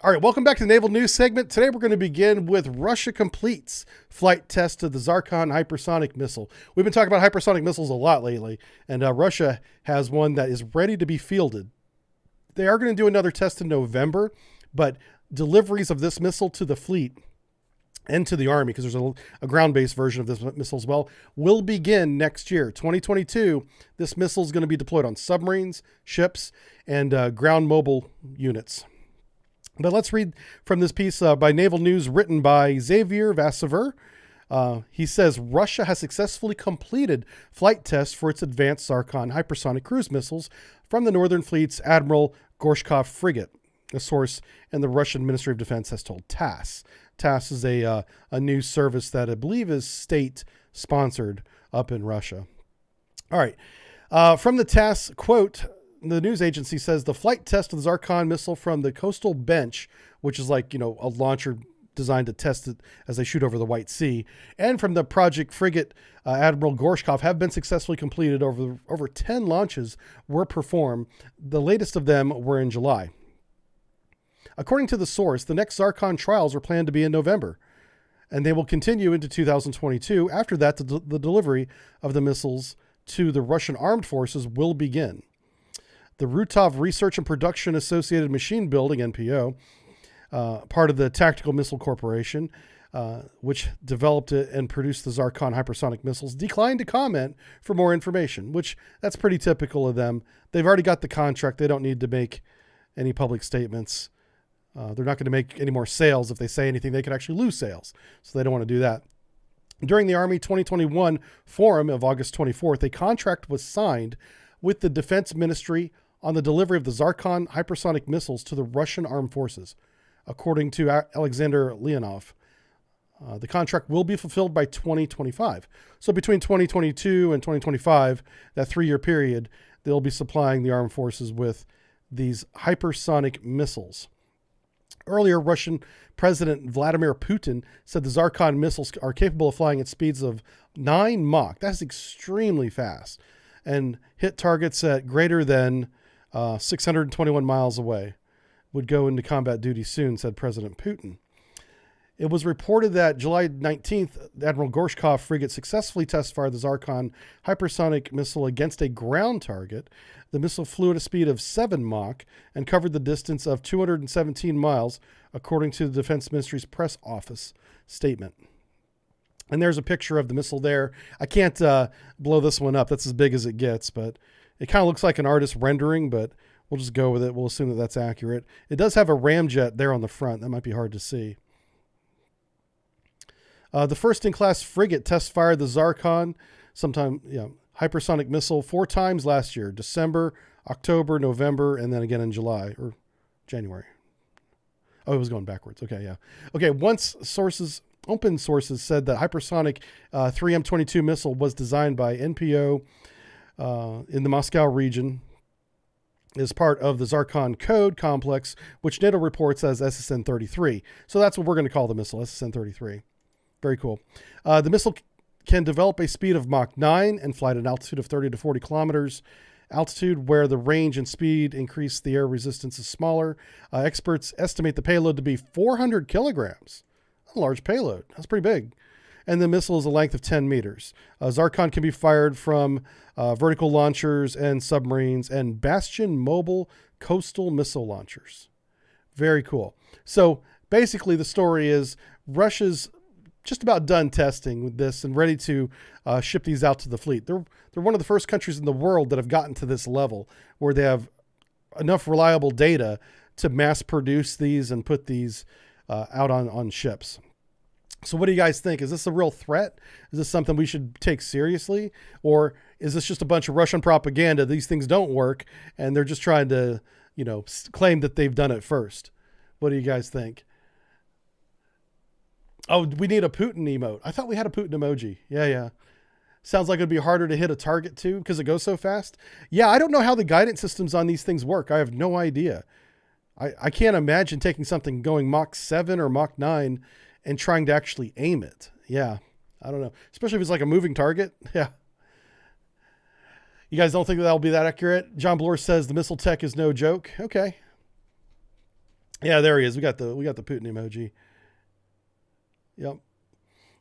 All right, welcome back to the Naval News segment. Today we're going to begin with Russia completes flight test of the Zircon hypersonic missile. We've been talking about hypersonic missiles a lot lately, and Russia has one that is ready to be fielded. They are going to do another test in November, but deliveries of this missile to the fleet and to the Army, because there's a ground-based version of this missile as well, will begin next year, 2022. This missile is going to be deployed on submarines, ships, and ground mobile units. But let's read from this piece by Naval News written by Xavier Vassever. He says, Russia has successfully completed flight tests for its advanced Zircon hypersonic cruise missiles from the Northern Fleet's Admiral Gorshkov frigate, a source in the Russian Ministry of Defense has told TASS. TASS is a news service that I believe is state-sponsored up in Russia. All right. From the TASS quote, the news agency says the flight test of the Zircon missile from the coastal bench, which is like, a launcher designed to test it as they shoot over the White Sea, and from the project frigate Admiral Gorshkov have been successfully completed. Over 10 launches were performed. The latest of them were in July. According to the source, the next Zircon trials are planned to be in November, and they will continue into 2022. After that, the delivery of the missiles to the Russian armed forces will begin. The Rutov Research and Production Associated Machine Building, NPO, part of the Tactical Missile Corporation, which developed it and produced the Zircon hypersonic missiles, declined to comment for more information, which that's pretty typical of them. They've already got the contract. They don't need to make any public statements. They're not going to make any more sales. If they say anything, they could actually lose sales. So they don't want to do that. During the Army 2021 forum of August 24th, a contract was signed with the Defense Ministry on the delivery of the Zircon hypersonic missiles to the Russian armed forces, according to Alexander Leonov. The contract will be fulfilled by 2025. So between 2022 and 2025, that 3-year period, they'll be supplying the armed forces with these hypersonic missiles. Earlier, Russian President Vladimir Putin said the Zircon missiles are capable of flying at speeds of 9 Mach. That's extremely fast. And hit targets at greater than 621 miles away. Would go into combat duty soon, said President Putin. It was reported that July 19th, Admiral Gorshkov frigate successfully test-fired the Zircon hypersonic missile against a ground target. The missile flew at a speed of 7 Mach and covered the distance of 217 miles, according to the Defense Ministry's press office statement. And there's a picture of the missile there. I can't blow this one up. That's as big as it gets, but it kind of looks like an artist rendering, but we'll just go with it. We'll assume that that's accurate. It does have a ramjet there on the front. That might be hard to see. The first-in-class frigate test-fired the Zircon, hypersonic missile 4 times last year, December, October, November, and then again in July or January. Oh, it was going backwards. Okay, yeah. Okay, open sources said that hypersonic 3M22 missile was designed by NPO in the Moscow region as part of the Zircon code complex, which NATO reports as SSN-33. So that's what we're going to call the missile, SSN-33. Very cool. The missile can develop a speed of Mach 9 and fly at an altitude of 30 to 40 kilometers. Altitude where the range and speed increase, the air resistance is smaller. Experts estimate the payload to be 400 kilograms. A large payload. That's pretty big. And the missile is a length of 10 meters. Zircon can be fired from vertical launchers and submarines and Bastion mobile coastal missile launchers. Very cool. So basically the story is Russia's just about done testing with this and ready to ship these out to the fleet. They're one of the first countries in the world that have gotten to this level where they have enough reliable data to mass produce these and put these out on ships. So what do you guys think? Is this a real threat? Is this something we should take seriously? Or is this just a bunch of Russian propaganda? These things don't work and they're just trying to, claim that they've done it first. What do you guys think? Oh, we need a Putin emote. I thought we had a Putin emoji. Yeah. Sounds like it'd be harder to hit a target too because it goes so fast. Yeah, I don't know how the guidance systems on these things work. I have no idea. I can't imagine taking something going Mach 7 or Mach 9 and trying to actually aim it. Yeah, I don't know. Especially if it's like a moving target. Yeah. You guys don't think that'll be that accurate? John Bloor says the missile tech is no joke. Okay. Yeah, there he is. We got the Putin emoji. Yep.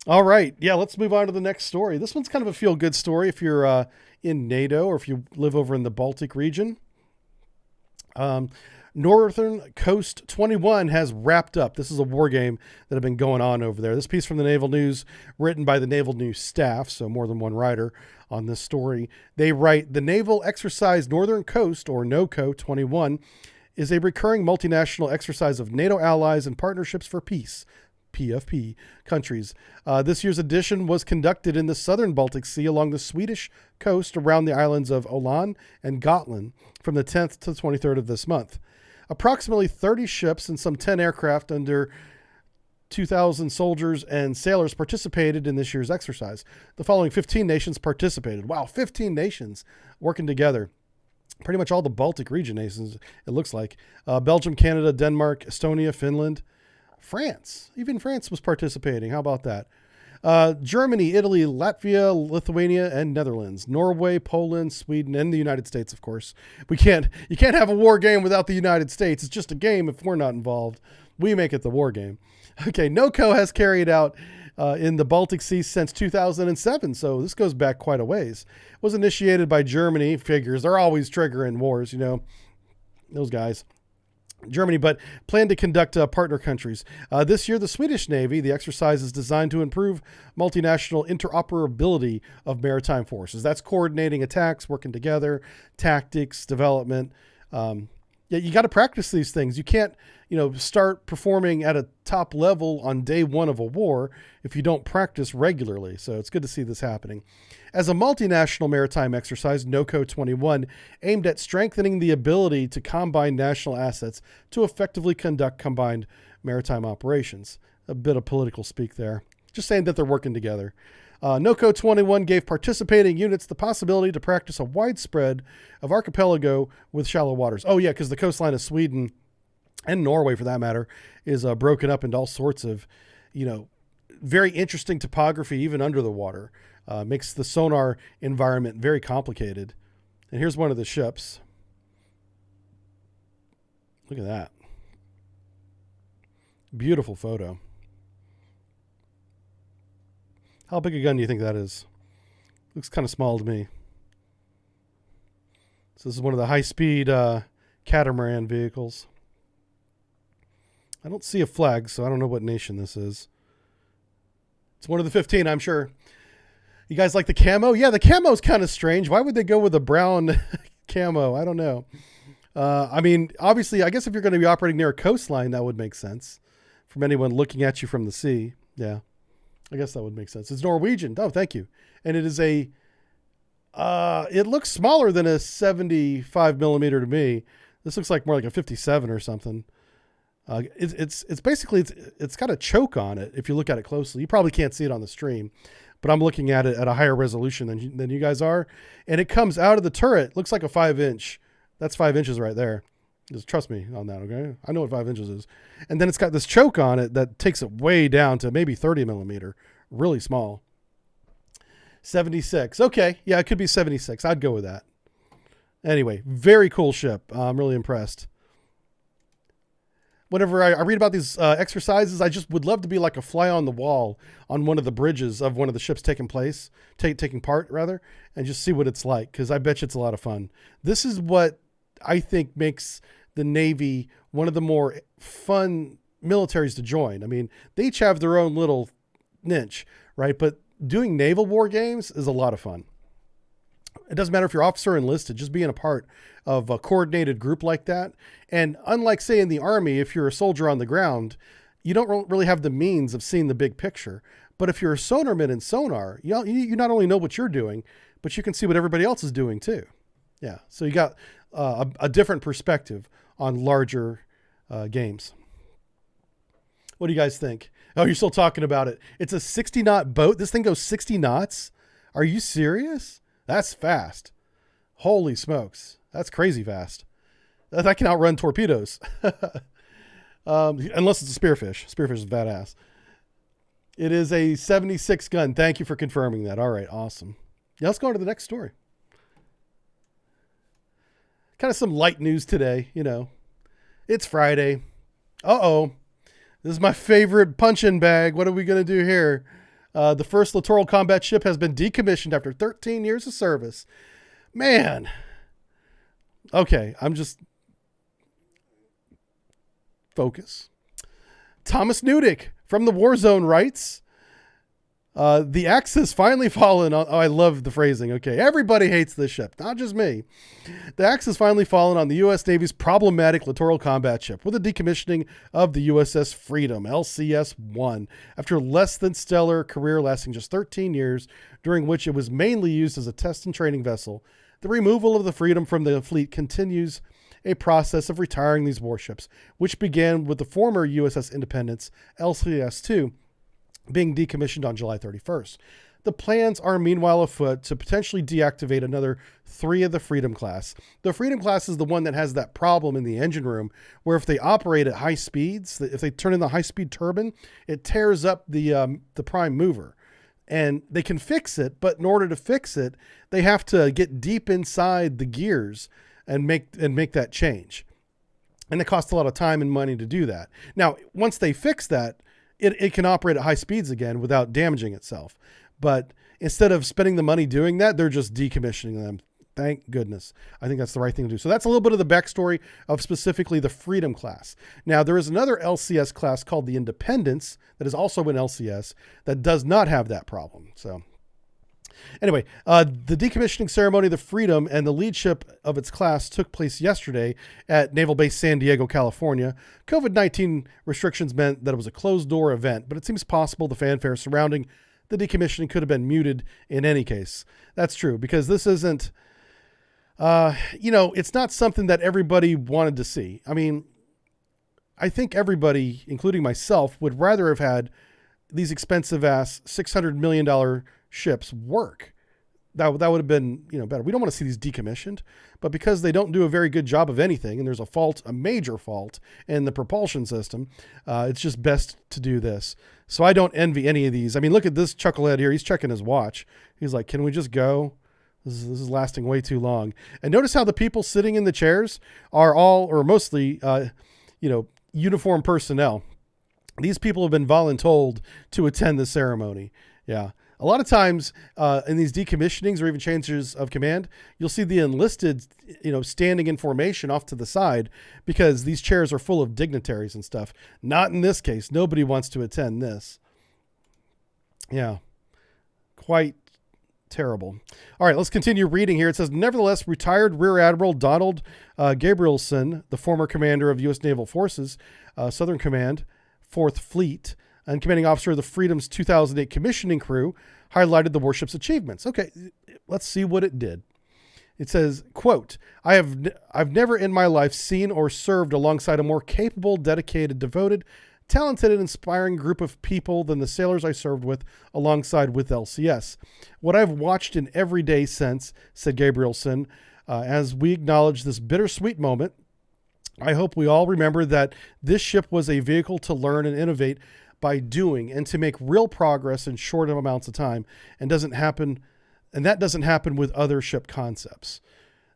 All right. Yeah, let's move on to the next story. This one's kind of a feel-good story if you're in NATO or if you live over in the Baltic region. Northern Coast 21 has wrapped up. This is a war game that had been going on over there. This piece from the Naval News, written by the Naval News staff, so more than one writer on this story. They write, the Naval Exercise Northern Coast, or NOCO 21, is a recurring multinational exercise of NATO allies and partnerships for peace, PFP, countries. This year's edition was conducted in the southern Baltic Sea along the Swedish coast around the islands of Åland and Gotland from the 10th to the 23rd of this month. Approximately 30 ships and some 10 aircraft under 2,000 soldiers and sailors participated in this year's exercise. The following 15 nations participated. Wow, 15 nations working together. Pretty much all the Baltic region nations, it looks like. Belgium, Canada, Denmark, Estonia, Finland, France. Even France was participating. How about that? Germany, Italy, Latvia, Lithuania, and Netherlands. Norway, Poland, Sweden, and the United States, of course. You can't have a war game without the United States. It's just a game if we're not involved. We make it the war game. Okay, NOCO has carried out in the Baltic Sea since 2007, so this goes back quite a ways. It was initiated by Germany. Figures, they're always triggering wars, you know, those guys. Germany, but plan to conduct partner countries. This year, the Swedish Navy, the exercise is designed to improve multinational interoperability of maritime forces. That's coordinating attacks, working together, tactics, development. Yeah, you got to practice these things. You can't, start performing at a top level on day one of a war if you don't practice regularly. So it's good to see this happening. As a multinational maritime exercise, NOCO 21 aimed at strengthening the ability to combine national assets to effectively conduct combined maritime operations. A bit of political speak there. Just saying that they're working together. NOCO 21 gave participating units the possibility to practice a wide spread of archipelago with shallow waters. Oh, yeah, because the coastline of Sweden and Norway, for that matter, is broken up into all sorts of, very interesting topography, even under the water. Makes the sonar environment very complicated. And here's one of the ships. Look at that. Beautiful photo. How big a gun do you think that is? Looks kind of small to me. So this is one of the high-speed catamaran vehicles. I don't see a flag, so I don't know what nation this is. It's one of the 15, I'm sure. You guys like the camo? Yeah, the camo's kind of strange. Why would they go with a brown camo? I don't know. I mean, obviously, I guess if you're going to be operating near a coastline, that would make sense. From anyone looking at you from the sea. Yeah, I guess that would make sense. It's Norwegian. Oh, thank you. And it is a... it looks smaller than a 75 millimeter to me. This looks like more like a 57 or something. It's basically, it's got a choke on it. If you look at it closely, you probably can't see it on the stream, but I'm looking at it at a higher resolution than you guys are. And it comes out of the turret. Looks like a 5-inch. That's 5 inches right there. Just trust me on that. Okay. I know what 5 inches is. And then it's got this choke on it that takes it way down to maybe 30 millimeter, really small. 76. Okay. Yeah, it could be 76. I'd go with that. Anyway, very cool ship. I'm really impressed. Whenever I read about these exercises, I just would love to be like a fly on the wall on one of the bridges of one of the ships taking part, and just see what it's like, because I bet you it's a lot of fun. This is what I think makes the Navy one of the more fun militaries to join. I mean, they each have their own little niche, right? But doing naval war games is a lot of fun. It doesn't matter if you're officer or enlisted, just being a part of a coordinated group like that. And unlike, say, in the Army, if you're a soldier on the ground, you don't really have the means of seeing the big picture. But if you're a sonarman in sonar, you not only know what you're doing, but you can see what everybody else is doing too. Yeah, so you got a different perspective on larger games. What do you guys think? Oh, you're still talking about it. It's a 60-knot boat. This thing goes 60 knots. Are you serious? That's fast. Holy smokes. That's crazy fast. That can outrun torpedoes. Unless it's a spearfish. Spearfish is badass. It is a 76 gun. Thank you for confirming that. All right, awesome. Yeah, let's go on to the next story. Kind of some light news today, It's Friday. Uh-oh. This is my favorite punch-in bag. What are we going to do here? The first littoral combat ship has been decommissioned after 13 years of service. Man. Okay, I'm just... Focus. Thomas Nudick from the WarZone writes, the axe has finally fallen on... Oh, I love the phrasing. Okay, everybody hates this ship, not just me. The axe has finally fallen on the U.S. Navy's problematic littoral combat ship with the decommissioning of the USS Freedom, LCS-1, after less than stellar career lasting just 13 years, during which it was mainly used as a test and training vessel. The removal of the Freedom from the fleet continues a process of retiring these warships, which began with the former USS Independence, LCS-2, being decommissioned on July 31st. The plans are meanwhile afoot to potentially deactivate another 3 of the Freedom class. The Freedom class is the one that has that problem in the engine room where if they operate at high speeds, if they turn in the high-speed turbine, it tears up the prime mover. And they can fix it, but in order to fix it, they have to get deep inside the gears and make that change. And it costs a lot of time and money to do that. Now, once they fix that, it can operate at high speeds again without damaging itself. But instead of spending the money doing that, they're just decommissioning them. Thank goodness. I think that's the right thing to do. So that's a little bit of the backstory of specifically the Freedom class. Now, there is another LCS class called the Independence that is also an LCS that does not have that problem. So anyway, the decommissioning ceremony of the Freedom and the lead ship of its class took place yesterday at Naval Base San Diego, California. COVID-19 restrictions meant that it was a closed-door event, but it seems possible the fanfare surrounding the decommissioning could have been muted in any case. That's true, because this isn't... it's not something that everybody wanted to see. I mean, I think everybody, including myself, would rather have had these expensive ass $600 million ships work. That would have been, better. We don't want to see these decommissioned, but because they don't do a very good job of anything, and there's a major fault in the propulsion system, it's just best to do this. So I don't envy any of these. I mean, look at this chucklehead here. He's checking his watch. He's like, can we just go? This is lasting way too long. And notice how the people sitting in the chairs are all, or mostly, uniformed personnel. These people have been voluntold to attend the ceremony. Yeah. A lot of times in these decommissionings or even changes of command, you'll see the enlisted, standing in formation off to the side because these chairs are full of dignitaries and stuff. Not in this case. Nobody wants to attend this. Yeah. Quite terrible. All right, let's continue reading here. It says, nevertheless, retired Rear Admiral Donald Gabrielson, the former commander of U.S. Naval Forces, Southern Command, 4th Fleet, and commanding officer of the Freedom's 2008 commissioning crew, highlighted the warship's achievements. Okay, let's see what it did. It says, quote, I've never in my life seen or served alongside a more capable, dedicated, devoted, talented, and inspiring group of people than the sailors I served with alongside with LCS. What I've watched in every day since, said Gabrielson, as we acknowledge this bittersweet moment, I hope we all remember that this ship was a vehicle to learn and innovate by doing and to make real progress in short amounts of time, and that doesn't happen with other ship concepts.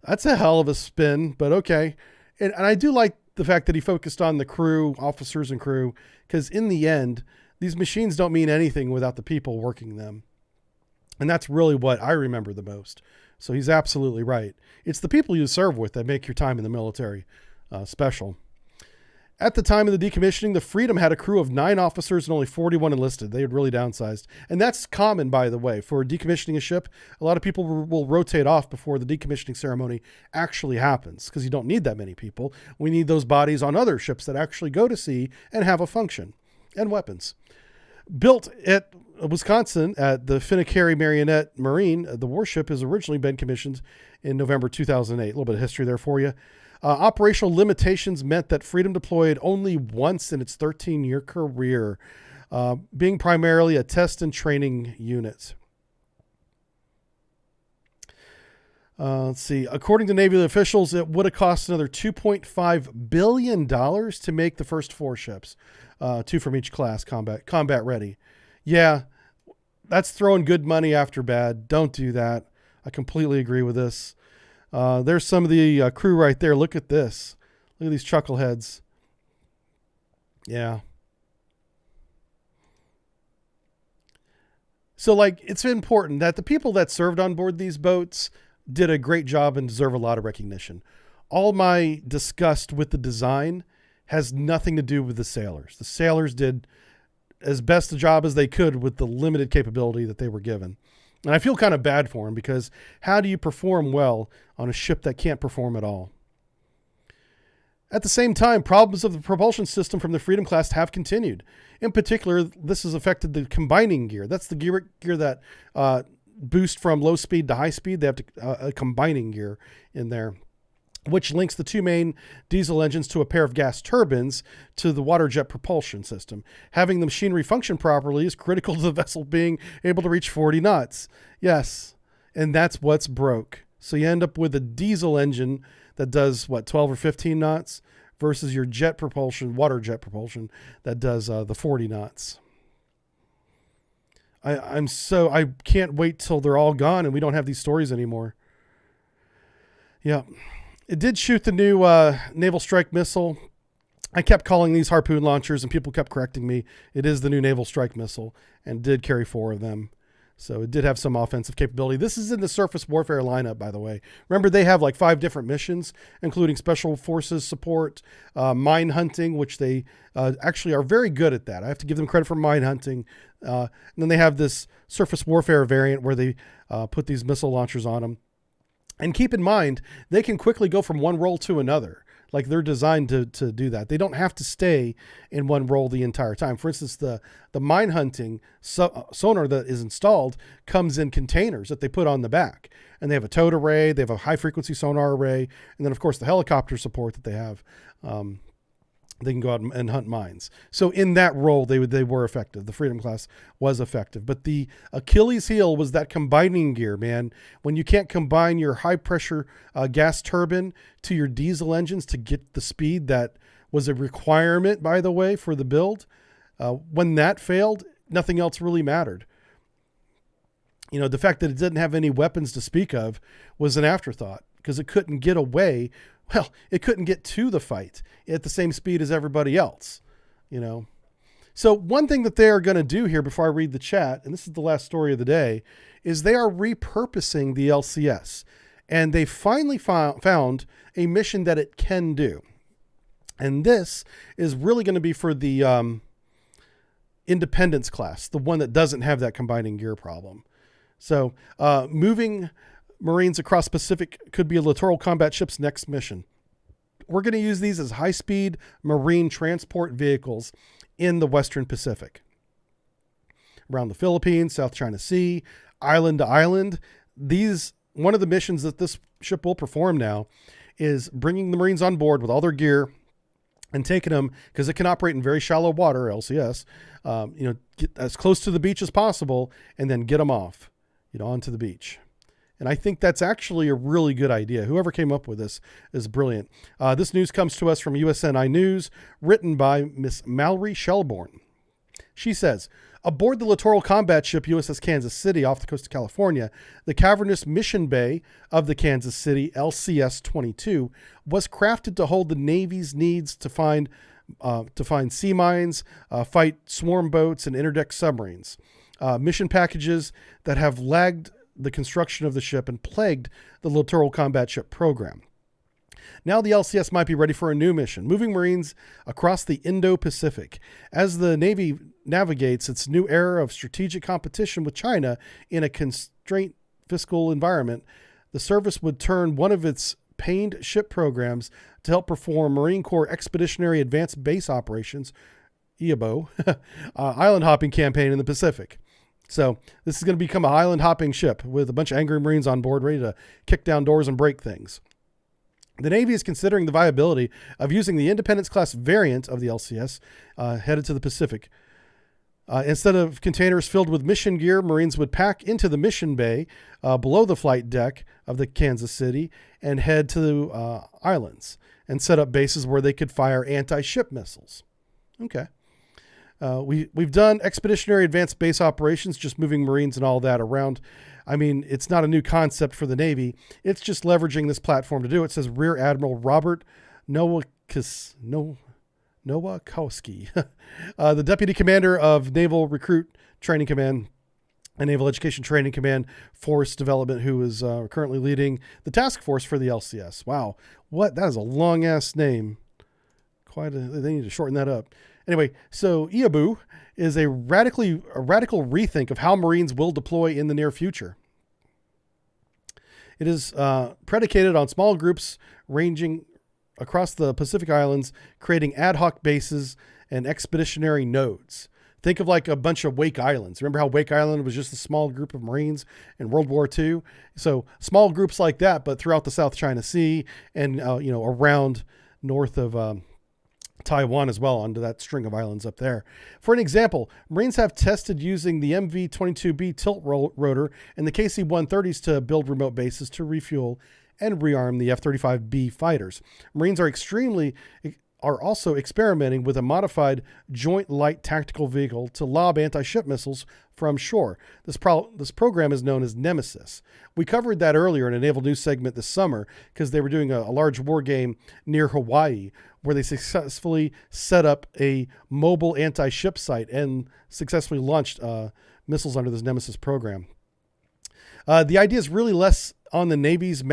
That's a hell of a spin, but okay. And I do like the fact that he focused on the crew, officers and crew, because in the end, these machines don't mean anything without the people working them. And that's really what I remember the most. So he's absolutely right. It's the people you serve with that make your time in the military special. At the time of the decommissioning, the Freedom had a crew of 9 officers and only 41 enlisted. They had really downsized. And that's common, by the way. For decommissioning a ship, a lot of people will rotate off before the decommissioning ceremony actually happens because you don't need that many people. We need those bodies on other ships that actually go to sea and have a function and weapons. Built at Wisconsin at the Finnecary Marionette Marine, the warship has originally been commissioned in November 2008. A little bit of history there for you. Operational limitations meant that Freedom deployed only once in its 13-year career, being primarily a test and training unit. Let's see. According to Navy officials, it would have cost another $2.5 billion to make the first 4 ships, 2 from each class, combat ready. Yeah, that's throwing good money after bad. Don't do that. I completely agree with this. There's some of the crew right there. Look at this. Look at these chuckleheads. Yeah. So, like, it's important that the people that served on board these boats did a great job and deserve a lot of recognition. All my disgust with the design has nothing to do with the sailors. The sailors did as best a job as they could with the limited capability that they were given. And I feel kind of bad for them, because how do you perform well on a ship that can't perform at all? At the same time, problems of the propulsion system from the Freedom class have continued. In particular, this has affected the combining gear. That's the gear that boost from low speed to high speed. They have a combining gear in there, which links the two main diesel engines to a pair of gas turbines to the water jet propulsion system. Having the machinery function properly is critical to the vessel being able to reach 40 knots. Yes, and that's what's broke. So you end up with a diesel engine that does, 12 or 15 knots versus your jet propulsion, water jet propulsion, that does the 40 knots. I can't wait till they're all gone and we don't have these stories anymore. Yeah. It did shoot the new naval strike missile. I kept calling these harpoon launchers and people kept correcting me. It is the new naval strike missile and did carry 4 of them. So it did have some offensive capability. This is in the surface warfare lineup, by the way. Remember, they have like 5 different missions, including special forces support, mine hunting, which they actually are very good at that. I have to give them credit for mine hunting. And then they have this surface warfare variant where they put these missile launchers on them. And keep in mind, they can quickly go from one role to another. Like, they're designed to do that. They don't have to stay in one role the entire time. For instance, the mine hunting sonar that is installed comes in containers that they put on the back. And they have a towed array, they have a high frequency sonar array, and then of course the helicopter support that they have. They can go out and hunt mines. So in that role, they were effective. The Freedom class was effective. But the Achilles heel was that combining gear, man. When you can't combine your high pressure gas turbine to your diesel engines to get the speed that was a requirement, by the way, for the build, when that failed, nothing else really mattered. You know, the fact that it didn't have any weapons to speak of was an afterthought, because it couldn't get away. Well, it couldn't get to the fight at the same speed as everybody else, you know. So one thing that they are going to do here before I read the chat, and this is the last story of the day, is they are repurposing the LCS. And they finally found a mission that it can do. And this is really going to be for the Independence class, the one that doesn't have that combining gear problem. So moving Marines across Pacific could be a littoral combat ship's next mission. We're going to use these as high-speed marine transport vehicles in the Western Pacific. Around the Philippines, South China Sea, island to island. One of the missions that this ship will perform now is bringing the Marines on board with all their gear and taking them, because it can operate in very shallow water, LCS, get as close to the beach as possible and then get them off, onto the beach. And I think that's actually a really good idea. Whoever came up with this is brilliant. This news comes to us from USNI News, written by Miss Mallory Shelbourne. She says, aboard the littoral combat ship USS Kansas City off the coast of California, the cavernous mission bay of the Kansas City LCS-22 was crafted to hold the Navy's needs to find sea mines, fight swarm boats, and interdict submarines. Mission packages that have lagged the construction of the ship and plagued the littoral combat ship program. Now the LCS might be ready for a new mission, moving Marines across the Indo-Pacific. As the Navy navigates its new era of strategic competition with China in a constrained fiscal environment, the service would turn one of its pained ship programs to help perform Marine Corps Expeditionary Advanced Base Operations, EABO, island hopping campaign in the Pacific. So this is going to become an island hopping ship with a bunch of angry Marines on board ready to kick down doors and break things. The Navy is considering the viability of using the Independence class variant of the LCS headed to the Pacific. Instead of containers filled with mission gear, Marines would pack into the mission bay below the flight deck of the Kansas City and head to islands and set up bases where they could fire anti-ship missiles. Okay. We've done expeditionary advanced base operations, just moving Marines and all that around. I mean, it's not a new concept for the Navy. It's just leveraging this platform to do it. It says Rear Admiral Robert Nowakowski Nowakowski, the Deputy Commander of Naval Recruit Training Command and Naval Education Training Command Force Development, who is currently leading the task force for the LCS. Wow, that is a long-ass name. They need to shorten that up. Anyway, so IABU is a radical rethink of how Marines will deploy in the near future. It is predicated on small groups ranging across the Pacific Islands, creating ad hoc bases and expeditionary nodes. Think of like a bunch of Wake Islands. Remember how Wake Island was just a small group of Marines in World War II? So small groups like that, but throughout the South China Sea and around north of Taiwan as well, onto that string of islands up there. For an example, Marines have tested using the MV-22B tilt rotor and the KC-130s to build remote bases to refuel and rearm the F-35B fighters. Marines are also experimenting with a modified Joint Light Tactical Vehicle to lob anti-ship missiles from shore. This program is known as Nemesis. We covered that earlier in a naval news segment this summer because they were doing a large war game near Hawaii where they successfully set up a mobile anti-ship site and successfully launched missiles under this Nemesis program. The idea is really less on the Navy's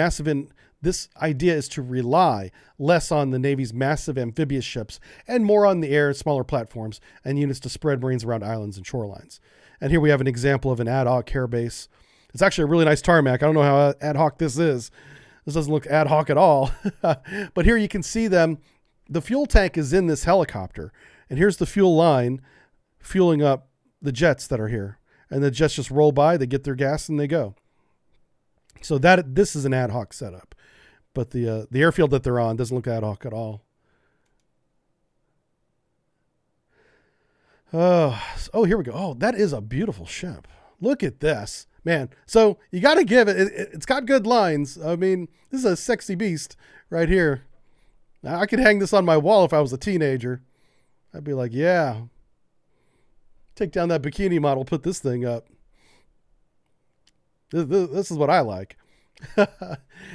this idea is to rely less on the Navy's massive amphibious ships and more on the air, smaller platforms, and units to spread Marines around islands and shorelines. And here we have an example of an ad hoc air base. It's actually a really nice tarmac. I don't know how ad hoc this is. This doesn't look ad hoc at all. But here you can see them. The fuel tank is in this helicopter. And here's the fuel line fueling up the jets that are here. And the jets just roll by, they get their gas, and they go. So this is an ad hoc setup. But the airfield that they're on doesn't look ad hoc at all. Oh, here we go. Oh, that is a beautiful ship. Look at this, man. So you got to give it. It's got good lines. I mean, this is a sexy beast right here. I could hang this on my wall if I was a teenager. I'd be like, yeah, take down that bikini model, put this thing up. This is what I like.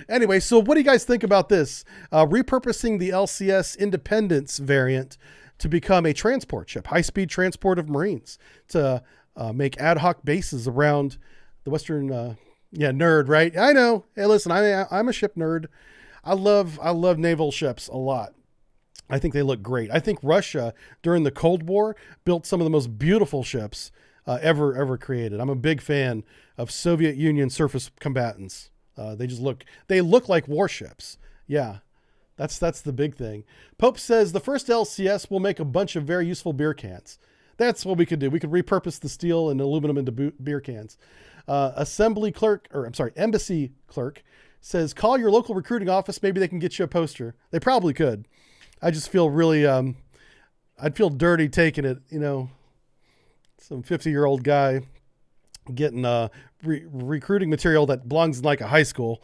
Anyway, so what do you guys think about this? Repurposing the LCS Independence variant to become a transport ship, high-speed transport of Marines to make ad hoc bases around the Western, nerd, right? I know. Hey, listen, I'm a ship nerd. I love naval ships a lot. I think they look great. I think Russia during the Cold War built some of the most beautiful ships ever created. I'm a big fan of Soviet Union surface combatants. They look like warships. Yeah, that's the big thing. Pope says the first LCS will make a bunch of very useful beer cans. That's what we could do. We could repurpose the steel and aluminum into beer cans. Embassy clerk says, call your local recruiting office. Maybe they can get you a poster. They probably could. I just feel really, I'd feel dirty taking it, some 50-year-old guy getting recruiting material that belongs in like a high school.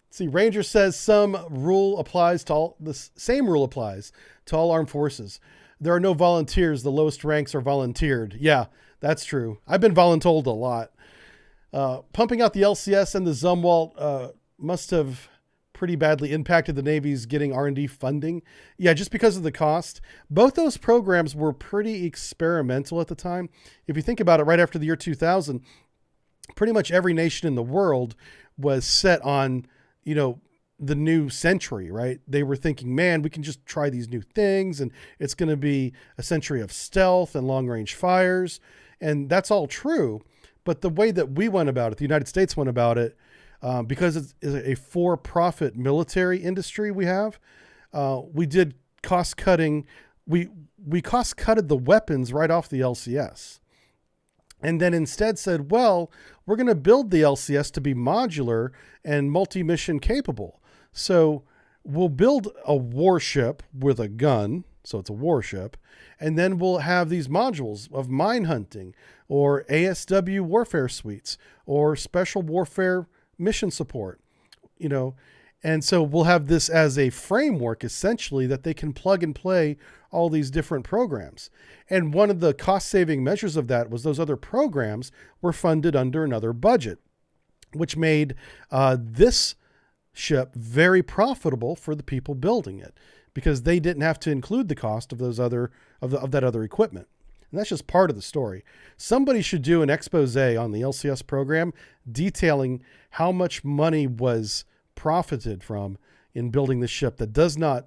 See, Ranger says the same rule applies to all armed forces. There are no volunteers. The lowest ranks are volunteered. Yeah, that's true. I've been voluntold a lot. Pumping out the LCS and the Zumwalt must have pretty badly impacted the Navy's getting R&D funding. Yeah, just because of the cost. Both those programs were pretty experimental at the time. If you think about it, right after the year 2000, pretty much every nation in the world was set on, the new century, right? They were thinking, man, we can just try these new things and it's going to be a century of stealth and long range fires. And that's all true. But the way that we went about it, the United States went about it, because it's a for-profit military industry we have, we did cost cutting. We cost cutted the weapons right off the LCS. And then instead said, well, we're going to build the LCS to be modular and multi-mission capable. So we'll build a warship with a gun. So it's a warship. And then we'll have these modules of mine hunting or ASW warfare suites or special warfare mission support, and so we'll have this as a framework essentially that they can plug and play all these different programs. And one of the cost saving measures of that was those other programs were funded under another budget, which made this ship very profitable for the people building it because they didn't have to include the cost of those other of that other equipment. And that's just part of the story. Somebody should do an expose on the LCS program detailing how much money was profited from in building this ship that does not,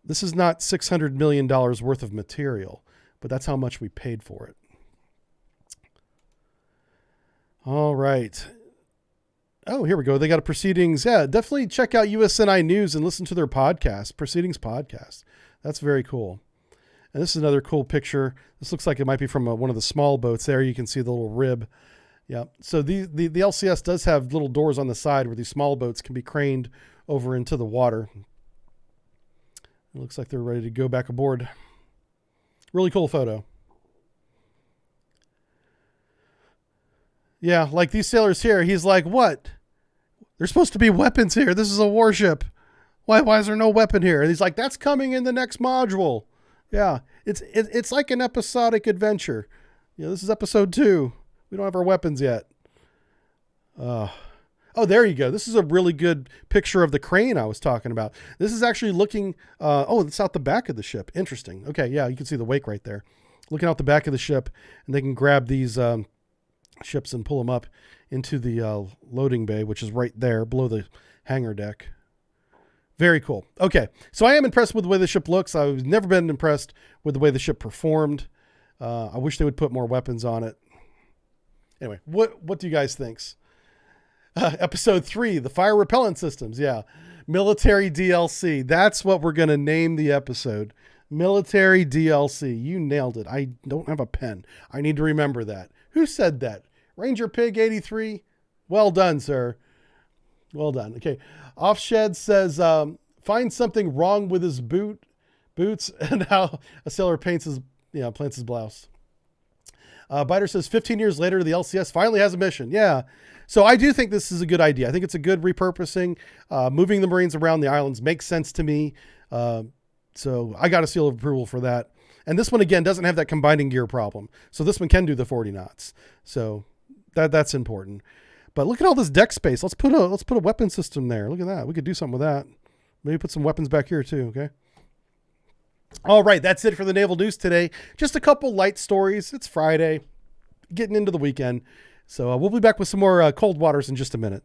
this is not $600 million worth of material, but that's how much we paid for it. All right. Oh, here we go. They got a proceedings. Yeah, definitely check out USNI News and listen to their podcast, Proceedings Podcast. That's very cool. And this is another cool picture. This looks like it might be from one of the small boats there. You can see the little rib. Yeah. So the LCS does have little doors on the side where these small boats can be craned over into the water. It looks like they're ready to go back aboard. Really cool photo. Yeah, like these sailors here, he's like, what? There's supposed to be weapons here. This is a warship. Why is there no weapon here? And he's like, that's coming in the next module. Yeah, it's like an episodic adventure. You know, this is episode 2. We don't have our weapons yet. Oh, there you go. This is a really good picture of the crane I was talking about. This is actually looking, it's out the back of the ship. Interesting. Okay, yeah, you can see the wake right there. Looking out the back of the ship, and they can grab these ships and pull them up into the loading bay, which is right there below the hangar deck. Very cool. Okay, so I am impressed with the way the ship looks. I've never been impressed with the way the ship performed. I wish they would put more weapons on it. Anyway, what do you guys think? Episode 3, the fire repellent systems. Yeah, military DLC. That's what we're going to name the episode. Military DLC. You nailed it. I don't have a pen. I need to remember that. Who said that? Ranger Pig 83. Well done, sir. Well done. Okay. Offshed says, find something wrong with his boots and how a sailor plants his blouse. Biter says 15 years later, the LCS finally has a mission. Yeah. So I do think this is a good idea. I think it's a good repurposing. Moving the Marines around the islands makes sense to me. So I got a seal of approval for that. And this one, again, doesn't have that combining gear problem. So this one can do the 40 knots. So that's important. But look at all this deck space. Let's put a weapon system there. Look at that. We could do something with that. Maybe put some weapons back here too. Okay. All right. That's it for the naval news today. Just a couple light stories. It's Friday, getting into the weekend. So we'll be back with some more cold waters in just a minute.